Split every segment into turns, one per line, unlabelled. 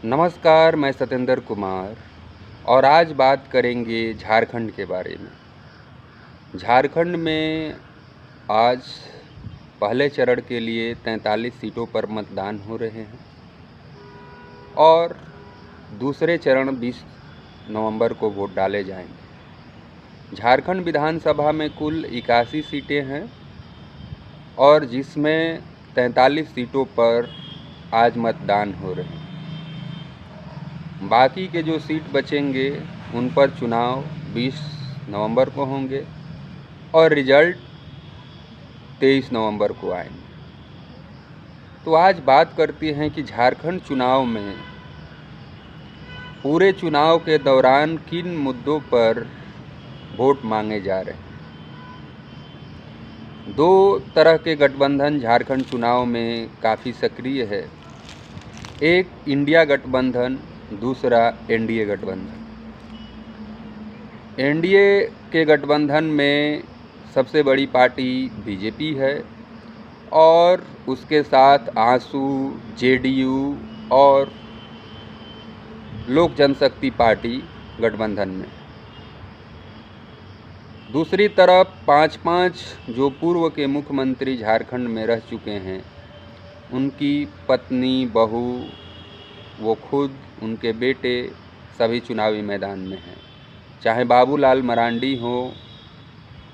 नमस्कार, मैं सत्येंद्र कुमार और आज बात करेंगे झारखंड के बारे में। झारखंड में आज पहले चरण के लिए 43 सीटों पर मतदान हो रहे हैं और दूसरे चरण 20 नवंबर को वोट डाले जाएंगे। झारखंड विधानसभा में कुल 81 सीटें हैं और जिसमें 43 सीटों पर आज मतदान हो रहे हैं। बाकी के जो सीट बचेंगे उन पर चुनाव 20 नवंबर को होंगे और रिजल्ट 23 नवंबर को आएंगे। तो आज बात करते हैं कि झारखंड चुनाव में पूरे चुनाव के दौरान किन मुद्दों पर वोट मांगे जा रहे हैं। दो तरह के गठबंधन झारखंड चुनाव में काफ़ी सक्रिय है। एक इंडिया गठबंधन, दूसरा एनडीए गठबंधन। एनडीए के गठबंधन में सबसे बड़ी पार्टी बीजेपी है और उसके साथ आजसू, जेडीयू और लोक जनशक्ति पार्टी गठबंधन में। दूसरी तरफ 5 जो पूर्व के मुख्यमंत्री झारखंड में रह चुके हैं, उनकी पत्नी, बहू, वो खुद, उनके बेटे सभी चुनावी मैदान में हैं। चाहे बाबूलाल मरांडी हो,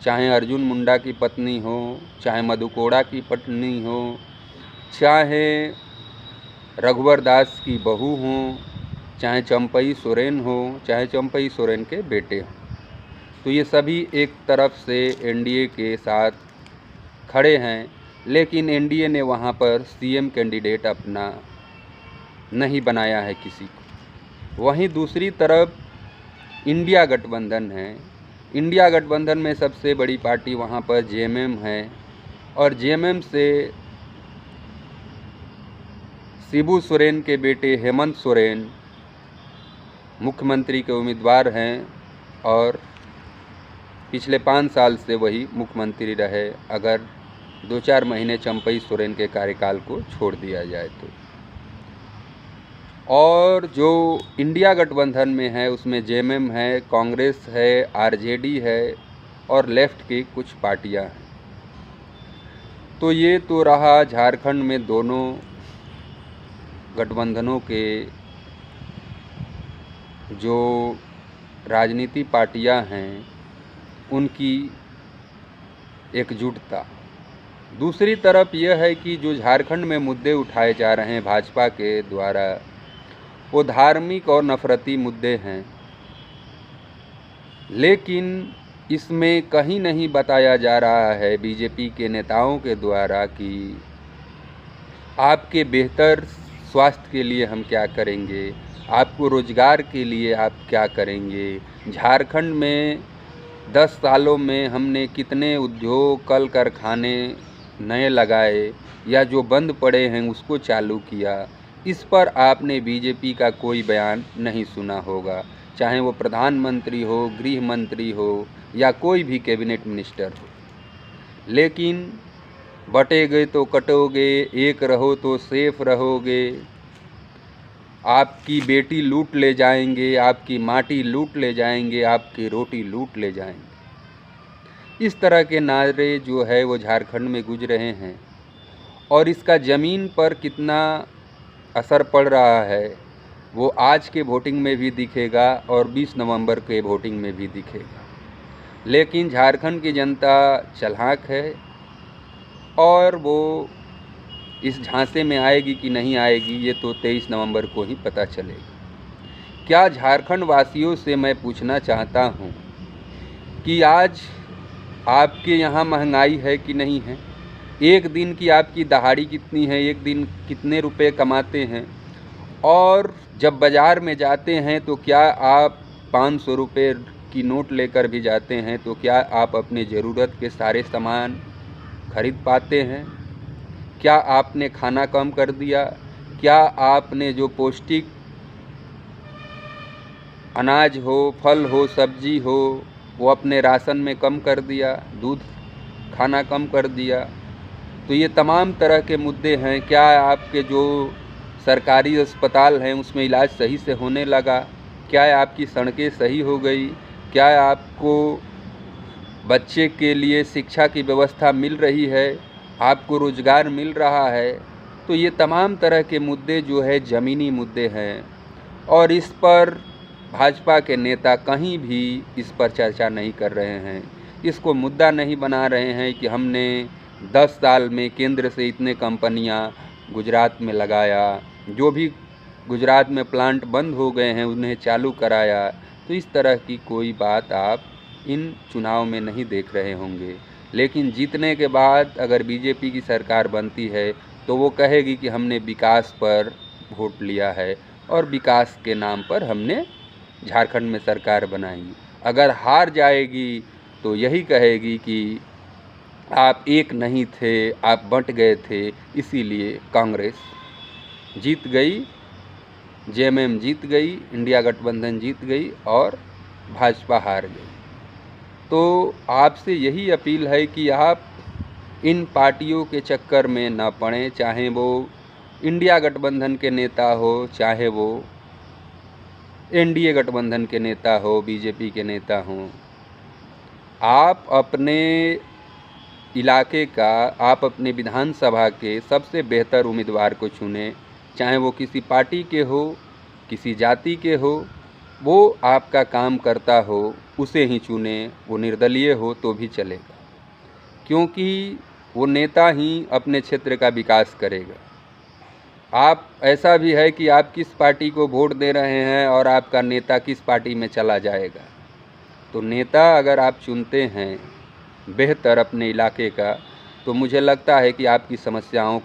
चाहे अर्जुन मुंडा की पत्नी हो, चाहे मधु कोड़ा की पत्नी हो, चाहे रघुवर दास की बहू हो, चाहे चंपई सोरेन हो, चाहे चंपई सोरेन के बेटे हों, तो ये सभी एक तरफ से एनडीए के साथ खड़े हैं। लेकिन एनडीए ने वहाँ पर सीएम कैंडिडेट अपना नहीं बनाया है किसी को। वहीं दूसरी तरफ इंडिया गठबंधन है। इंडिया गठबंधन में सबसे बड़ी पार्टी वहाँ पर जेएमएम है और जेएमएम से शिबू सोरेन के बेटे हेमंत सोरेन मुख्यमंत्री के उम्मीदवार हैं और पिछले 5 साल से वही मुख्यमंत्री रहे, अगर 2-4 महीने चंपई सोरेन के कार्यकाल को छोड़ दिया जाए तो। और जो इंडिया गठबंधन में है उसमें जेएमएम है, कांग्रेस है, आरजेडी है और लेफ्ट की कुछ पार्टियां हैं। तो ये तो रहा झारखंड में दोनों गठबंधनों के जो राजनीति पार्टियां हैं उनकी एकजुटता। दूसरी तरफ यह है कि जो झारखंड में मुद्दे उठाए जा रहे हैं भाजपा के द्वारा, वो धार्मिक और नफरती मुद्दे हैं। लेकिन इसमें कहीं नहीं बताया जा रहा है बीजेपी के नेताओं के द्वारा कि आपके बेहतर स्वास्थ्य के लिए हम क्या करेंगे, आपको रोजगार के लिए आप क्या करेंगे। झारखंड में 10 सालों में हमने कितने उद्योग, कल कारखाने नए लगाए या जो बंद पड़े हैं उसको चालू किया, इस पर आपने बीजेपी का कोई बयान नहीं सुना होगा। चाहे वो प्रधानमंत्री हो, गृह मंत्री हो या कोई भी कैबिनेट मिनिस्टर हो। लेकिन बटेगे तो कटोगे, एक रहो तो सेफ रहोगे, आपकी बेटी लूट ले जाएंगे, आपकी माटी लूट ले जाएंगे, आपकी रोटी लूट ले जाएंगे। इस तरह के नारे जो है वो झारखंड में गूंज रहे हैं और इसका ज़मीन पर कितना असर पड़ रहा है वो आज के वोटिंग में भी दिखेगा और 20 नवंबर के वोटिंग में भी दिखेगा। लेकिन झारखंड की जनता चालाक है और वो इस झांसे में आएगी कि नहीं आएगी ये तो 23 नवंबर को ही पता चलेगा। क्या झारखंड वासियों से मैं पूछना चाहता हूँ कि आज आपके यहाँ महंगाई है कि नहीं है? एक दिन की आपकी दहाड़ी कितनी है? एक दिन कितने रुपए कमाते हैं? और जब बाज़ार में जाते हैं तो क्या आप 500 रुपये की नोट लेकर भी जाते हैं तो क्या आप अपने ज़रूरत के सारे सामान खरीद पाते हैं? क्या आपने खाना कम कर दिया? क्या आपने जो पौष्टिक अनाज हो, फल हो, सब्जी हो, वो अपने राशन में कम कर दिया? दूध खाना कम कर दिया? तो ये तमाम तरह के मुद्दे हैं। क्या आपके जो सरकारी अस्पताल हैं उसमें इलाज सही से होने लगा? क्या आपकी सड़कें सही हो गई? क्या आपको बच्चे के लिए शिक्षा की व्यवस्था मिल रही है? आपको रोज़गार मिल रहा है? तो ये तमाम तरह के मुद्दे जो है ज़मीनी मुद्दे हैं, और इस पर भाजपा के नेता कहीं भी इस पर चर्चा नहीं कर रहे हैं। इसको मुद्दा नहीं बना रहे हैं कि हमने 10 साल में केंद्र से इतने कंपनियां गुजरात में लगाया, जो भी गुजरात में प्लांट बंद हो गए हैं उन्हें चालू कराया। तो इस तरह की कोई बात आप इन चुनाव में नहीं देख रहे होंगे। लेकिन जीतने के बाद अगर बीजेपी की सरकार बनती है तो वो कहेगी कि हमने विकास पर वोट लिया है और विकास के नाम पर हमने झारखंड में सरकार बनाई। अगर हार जाएगी तो यही कहेगी कि आप एक नहीं थे, आप बंट गए थे, इसीलिए कांग्रेस जीत गई, जेएमएम जीत गई, इंडिया गठबंधन जीत गई और भाजपा हार गई। तो आपसे यही अपील है कि आप इन पार्टियों के चक्कर में ना पड़ें, चाहे वो इंडिया गठबंधन के नेता हो, चाहे वो एनडीए गठबंधन के नेता हो, बीजेपी के नेता हों। आप अपने इलाके का, आप अपने विधानसभा के सबसे बेहतर उम्मीदवार को चुनें, चाहे वो किसी पार्टी के हो, किसी जाति के हो, वो आपका काम करता हो उसे ही चुनें। वो निर्दलीय हो तो भी चलेगा, क्योंकि वो नेता ही अपने क्षेत्र का विकास करेगा। आप ऐसा भी है कि आप किस पार्टी को वोट दे रहे हैं और आपका नेता किस पार्टी में चला जाएगा। तो नेता अगर आप चुनते हैं बेहतर अपने इलाके का, तो मुझे लगता है कि आपकी समस्याओं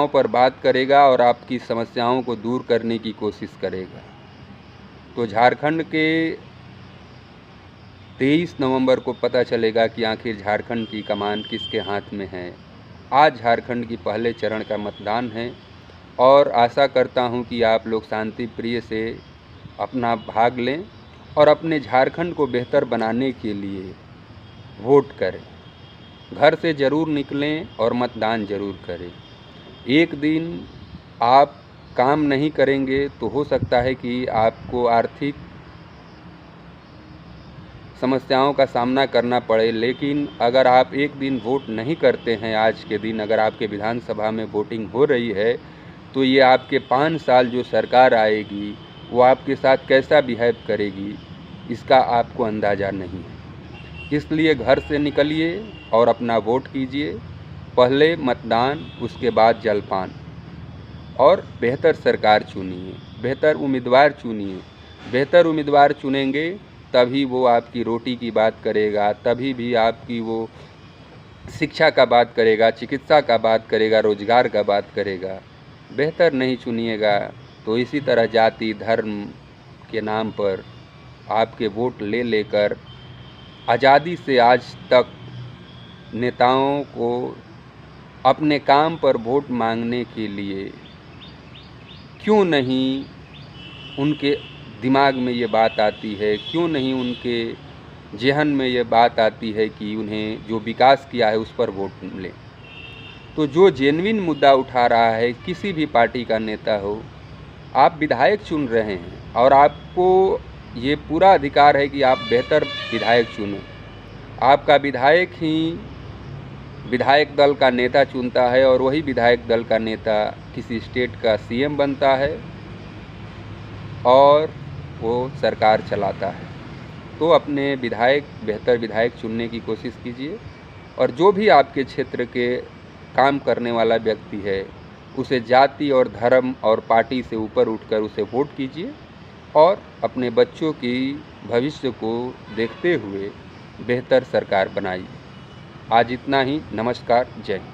पर बात करेगा और आपकी समस्याओं को दूर करने की कोशिश करेगा। तो झारखंड के 23 नवंबर को पता चलेगा कि आखिर झारखंड की कमान किसके हाथ में है। आज झारखंड की पहले चरण का मतदान है और आशा करता हूं कि आप लोग शांति प्रिय से अपना भाग लें और अपने झारखंड को बेहतर बनाने के लिए वोट करें। घर से ज़रूर निकलें और मतदान ज़रूर करें। एक दिन आप काम नहीं करेंगे तो हो सकता है कि आपको आर्थिक समस्याओं का सामना करना पड़े, लेकिन अगर आप एक दिन वोट नहीं करते हैं, आज के दिन अगर आपके विधानसभा में वोटिंग हो रही है, तो ये आपके 5 साल जो सरकार आएगी वो आपके साथ कैसा बिहेव करेगी इसका आपको अंदाज़ा नहीं है। इसलिए घर से निकलिए और अपना वोट कीजिए। पहले मतदान, उसके बाद जलपान, और बेहतर सरकार चुनिए, बेहतर उम्मीदवार चुनिए। बेहतर उम्मीदवार चुनेंगे तभी वो आपकी रोटी की बात करेगा, तभी भी आपकी वो शिक्षा का बात करेगा, चिकित्सा का बात करेगा, रोजगार का बात करेगा। बेहतर नहीं चुनिएगा तो इसी तरह जाति धर्म के नाम पर आपके वोट ले लेकर आज़ादी से आज तक नेताओं को अपने काम पर वोट मांगने के लिए क्यों नहीं उनके दिमाग में ये बात आती है, क्यों नहीं उनके ज़हन में ये बात आती है कि उन्हें जो विकास किया है उस पर वोट मिले। तो जो जेन्युइन मुद्दा उठा रहा है, किसी भी पार्टी का नेता हो, आप विधायक चुन रहे हैं और आपको ये पूरा अधिकार है कि आप बेहतर विधायक चुनें। आपका विधायक ही विधायक दल का नेता चुनता है और वही विधायक दल का नेता किसी स्टेट का सीएम बनता है और वो सरकार चलाता है। तो अपने बेहतर विधायक चुनने की कोशिश कीजिए और जो भी आपके क्षेत्र के काम करने वाला व्यक्ति है उसे जाति और धर्म और पार्टी से ऊपर उठकर उसे वोट कीजिए और अपने बच्चों की भविष्य को देखते हुए बेहतर सरकार बनाइए। आज इतना ही। नमस्कार, जय हिंद।